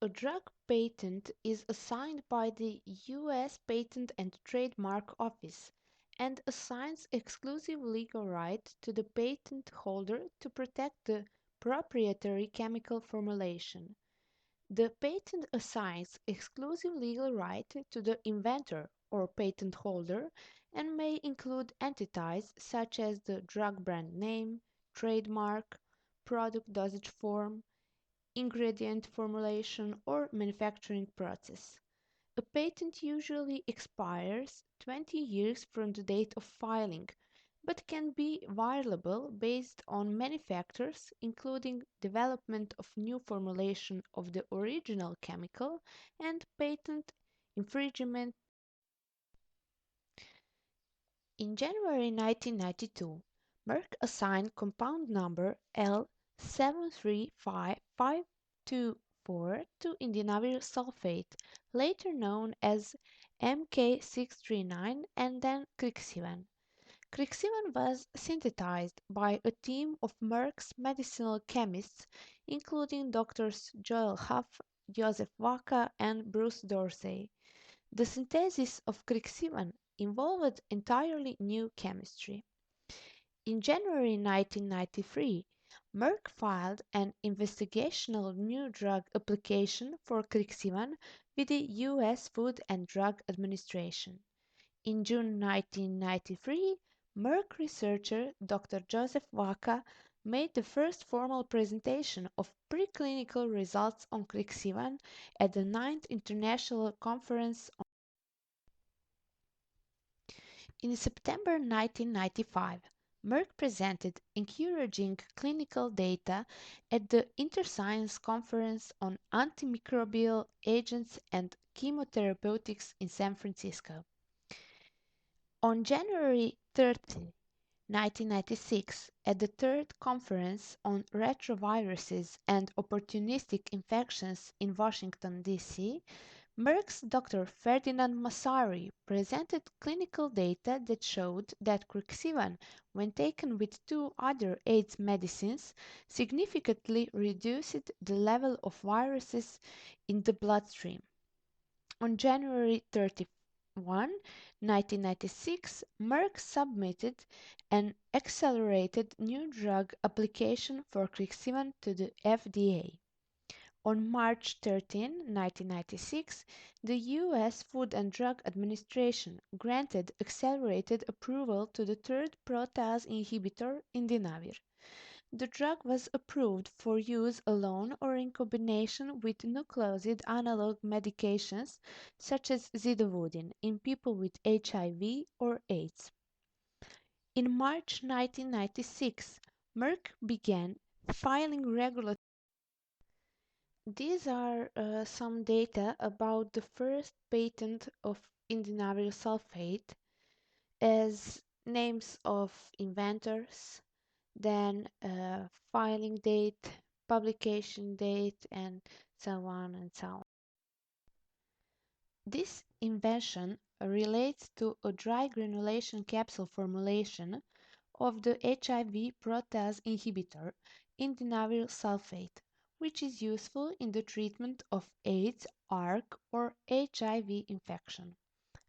A drug patent is assigned by the U.S. Patent and Trademark Office and assigns exclusive legal right to the patent holder to protect the proprietary chemical formulation. The patent assigns exclusive legal right to the inventor or patent holder and may include entities such as the drug brand name, trademark, product dosage form, ingredient formulation, or manufacturing process. A patent usually expires 20 years from the date of filing, but can be violable based on many factors, including development of new formulation of the original chemical and patent infringement. In January 1992, Merck assigned compound number L735524 to indinavir sulfate, later known as MK639 and then Crixivan. Crixivan was synthesized by a team of Merck's medicinal chemists, including Doctors Joel Huff, Joseph Vaca, and Bruce Dorsey. The synthesis of Crixivan involved entirely new chemistry. In January 1993, Merck filed an investigational new drug application for Crixivan with the U.S. Food and Drug Administration. In June 1993, Merck researcher Dr. Joseph Vaca made the first formal presentation of preclinical results on Crixivan at the Ninth International Conference. In September 1995, Merck presented encouraging clinical data at the Interscience Conference on Antimicrobial Agents and Chemotherapeutics in San Francisco. On January 30, 1996, at the Third Conference on Retroviruses and Opportunistic Infections in Washington, D.C., Merck's Dr. Ferdinand Massari presented clinical data that showed that Crixivan, when taken with two other AIDS medicines, significantly reduced the level of viruses in the bloodstream. On January 31, 1996, Merck submitted an accelerated new drug application for Crixivan to the FDA. On March 13, 1996, the U.S. Food and Drug Administration granted accelerated approval to the third protease inhibitor, Indinavir. The drug was approved for use alone or in combination with nucleoside analog medications such as zidovudine in people with HIV or AIDS. In March 1996, Merck began filing regulatory. These are some data about the first patent of indinavir sulfate as names of inventors, then filing date, publication date, and so on and so on. This invention relates to a dry granulation capsule formulation of the HIV protease inhibitor indinavir sulfate, which is useful in the treatment of AIDS, ARC, or HIV infection.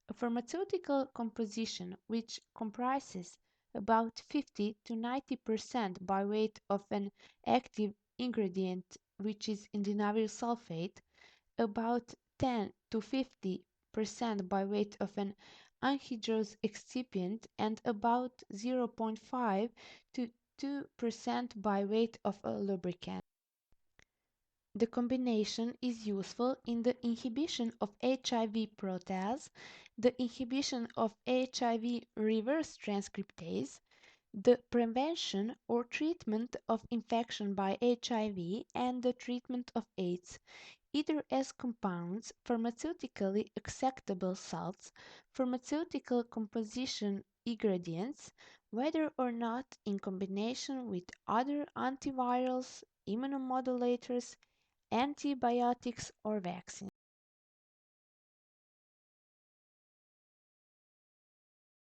A pharmaceutical composition which comprises about 50 to 90% by weight of an active ingredient, which is indinavir sulfate, about 10 to 50% by weight of an anhydrous excipient, and about 0.5 to 2% by weight of a lubricant. The combination is useful in the inhibition of HIV protease, the inhibition of HIV reverse transcriptase, the prevention or treatment of infection by HIV, and the treatment of AIDS, either as compounds, pharmaceutically acceptable salts, pharmaceutical composition ingredients, whether or not in combination with other antivirals, immunomodulators, antibiotics, or vaccines.